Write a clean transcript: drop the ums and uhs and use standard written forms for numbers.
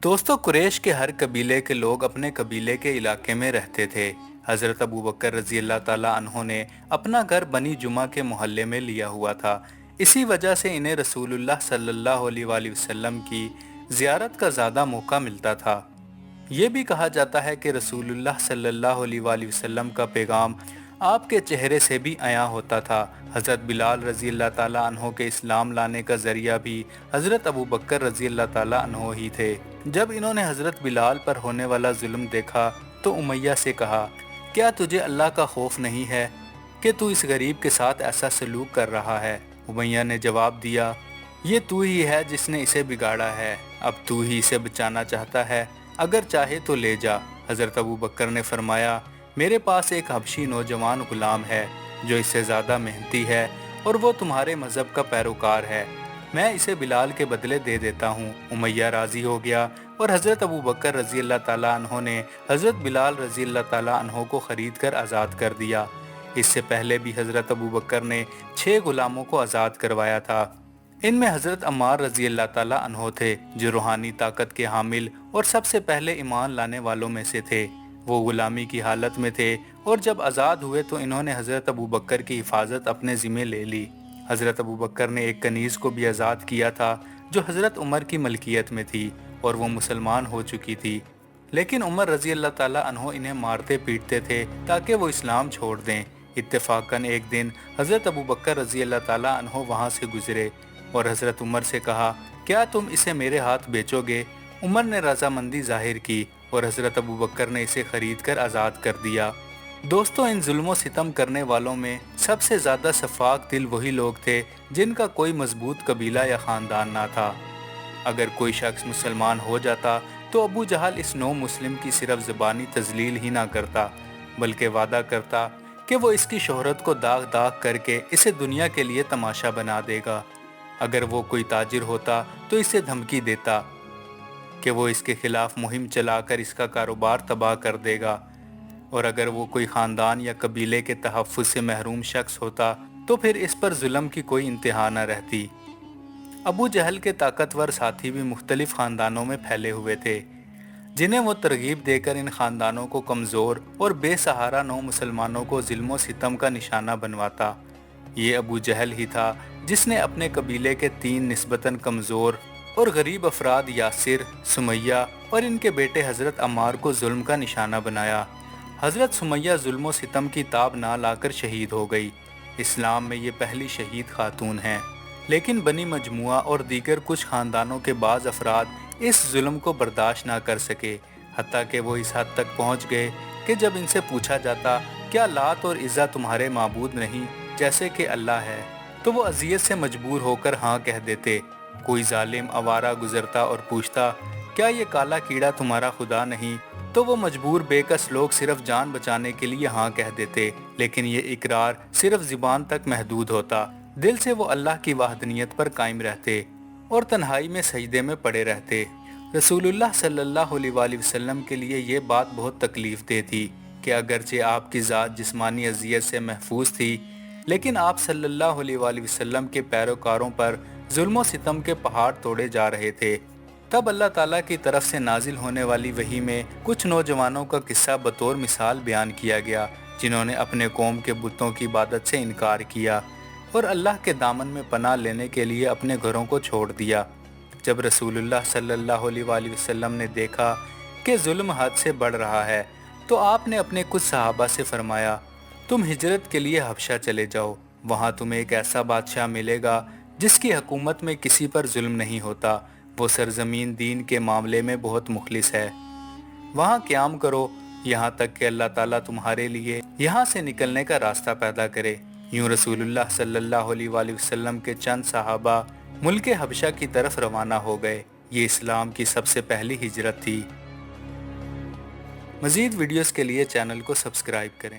دوستو قریش کے ہر قبیلے کے لوگ اپنے قبیلے کے علاقے میں رہتے تھے۔ حضرت ابوبکر رضی اللہ تعالیٰ عنہ نے اپنا گھر بنی جمعہ کے محلے میں لیا ہوا تھا۔ اسی وجہ سے انہیں رسول اللہ صلی اللہ علیہ وآلہ وسلم کی زیارت کا زیادہ موقع ملتا تھا۔ یہ بھی کہا جاتا ہے کہ رسول اللہ صلی اللہ علیہ وآلہ وسلم کا پیغام آپ کے چہرے سے بھی عیاں ہوتا تھا۔ حضرت بلال رضی اللہ تعالیٰ عنہ کے اسلام لانے کا ذریعہ بھی حضرت ابوبکر رضی اللہ تعالیٰ عنہ ہی تھے۔ جب انہوں نے حضرت بلال پر ہونے والا ظلم دیکھا تو امیہ سے کہا، کیا تجھے اللہ کا خوف نہیں ہے کہ تو اس غریب کے ساتھ ایسا سلوک کر رہا ہے؟ امیہ نے جواب دیا، یہ تو ہی ہے جس نے اسے بگاڑا ہے، اب تو ہی اسے بچانا چاہتا ہے، اگر چاہے تو لے جا۔ حضرت ابوبکر نے فرمایا، میرے پاس ایک حبشی نوجوان غلام ہے جو اس سے زیادہ محنتی ہے اور وہ تمہارے مذہب کا پیروکار ہے، میں اسے بلال کے بدلے دے دیتا ہوں۔ امیہ راضی ہو گیا اور حضرت ابوبکر رضی اللہ تعالیٰ عنہ نے حضرت بلال رضی اللہ تعالیٰ عنہ کو خرید کر آزاد کر دیا۔ اس سے پہلے بھی حضرت ابوبکر نے 6 غلاموں کو آزاد کروایا تھا۔ ان میں حضرت عمار رضی اللہ تعالیٰ عنہ تھے جو روحانی طاقت کے حامل اور سب سے پہلے ایمان لانے والوں میں سے تھے۔ وہ غلامی کی حالت میں تھے اور جب آزاد ہوئے تو انہوں نے حضرت ابوبکر کی حفاظت اپنے ذمہ لے لی۔ حضرت ابوبکر نے ایک کنیز کو بھی آزاد کیا تھا جو حضرت عمر کی ملکیت میں تھی اور وہ مسلمان ہو چکی تھی، لیکن عمر رضی اللہ تعالیٰ عنہ انہیں مارتے پیٹتے تھے تاکہ وہ اسلام چھوڑ دیں۔ اتفاقاً ایک دن حضرت ابوبکر رضی اللہ تعالیٰ عنہ وہاں سے گزرے اور حضرت عمر سے کہا، کیا تم اسے میرے ہاتھ بیچو گے؟ عمر نے رضامندی ظاہر کی اور حضرت ابوبکر نے اسے خرید کر آزاد کر دیا۔ دوستو، ان ظلم و ستم کرنے والوں میں سب سے زیادہ شفاق دل وہی لوگ تھے جن کا کوئی مضبوط قبیلہ یا خاندان نہ تھا۔ اگر کوئی شخص مسلمان ہو جاتا تو ابو جہل اس نو مسلم کی صرف زبانی تذلیل ہی نہ کرتا بلکہ وعدہ کرتا کہ وہ اس کی شہرت کو داغ داغ کر کے اسے دنیا کے لیے تماشا بنا دے گا۔ اگر وہ کوئی تاجر ہوتا تو اسے دھمکی دیتا کہ وہ اس کے خلاف مہم چلا کر اس کا کاروبار تباہ کر دے گا، اور اگر وہ کوئی خاندان یا قبیلے کے تحفظ سے محروم شخص ہوتا تو پھر اس پر ظلم کی کوئی انتہا نہ رہتی۔ ابو جہل کے طاقتور ساتھی بھی مختلف خاندانوں میں پھیلے ہوئے تھے جنہیں وہ ترغیب دے کر ان خاندانوں کو کمزور اور بے سہارا نو مسلمانوں کو ظلم و ستم کا نشانہ بنواتا۔ یہ ابو جہل ہی تھا جس نے اپنے قبیلے کے 3 نسبتاً کمزور اور غریب افراد یاسر، سمیہ اور ان کے بیٹے حضرت عمار کو ظلم کا نشانہ بنایا۔ حضرت سمیہ ظلم و ستم کی تاب نہ لا کر شہید ہو گئی۔ اسلام میں یہ پہلی شہید خاتون ہیں، لیکن بنی مجموعہ اور دیگر کچھ خاندانوں کے بعض افراد اس ظلم کو برداشت نہ کر سکے، حتیٰ کہ وہ اس حد تک پہنچ گئے کہ جب ان سے پوچھا جاتا کیا لات اور عزا تمہارے معبود نہیں جیسے کہ اللہ ہے، تو وہ اذیت سے مجبور ہو کر ہاں کہہ دیتے۔ کوئی ظالم آوارہ گزرتا اور پوچھتا کیا یہ کالا کیڑا تمہارا خدا نہیں، تو وہ مجبور بے کس لوگ صرف جان بچانے کے لیے ہاں کہہ دیتے، لیکن یہ اقرار صرف زبان تک محدود ہوتا، دل سے وہ اللہ کی وحدانیت پر قائم رہتے اور تنہائی میں سجدے میں پڑے رہتے۔ رسول اللہ صلی اللہ علیہ وآلہ وسلم کے لیے یہ بات بہت تکلیف دہ تھی کہ اگرچہ آپ کی ذات جسمانی اذیت سے محفوظ تھی، لیکن آپ صلی اللہ علیہ وآلہ وسلم کے پیروکاروں پر ظلم و ستم کے پہاڑ توڑے جا رہے تھے۔ تب اللہ تعالیٰ کی طرف سے نازل ہونے والی وحی میں کچھ نوجوانوں کا قصہ بطور مثال بیان کیا گیا جنہوں نے اپنے قوم کے بتوں کی عبادت سے انکار کیا اور اللہ کے دامن میں پناہ لینے کے لیے اپنے گھروں کو چھوڑ دیا۔ جب رسول اللہ صلی اللہ علیہ وآلہ وسلم نے دیکھا کہ ظلم حد سے بڑھ رہا ہے تو آپ نے اپنے کچھ صحابہ سے فرمایا، تم ہجرت کے لیے حبشہ چلے جاؤ، وہاں تمہیں ایک ایسا بادشاہ ملے گا جس کی حکومت میں کسی پر ظلم نہیں ہوتا، وہ سرزمین دین کے معاملے میں بہت مخلص ہے، وہاں قیام کرو یہاں تک کہ اللہ تعالیٰ تمہارے لیے یہاں سے نکلنے کا راستہ پیدا کرے۔ یوں رسول اللہ صلی اللہ علیہ وآلہ وسلم کے چند صحابہ ملک حبشہ کی طرف روانہ ہو گئے۔ یہ اسلام کی سب سے پہلی ہجرت تھی۔ مزید ویڈیوز کے لیے چینل کو سبسکرائب کریں۔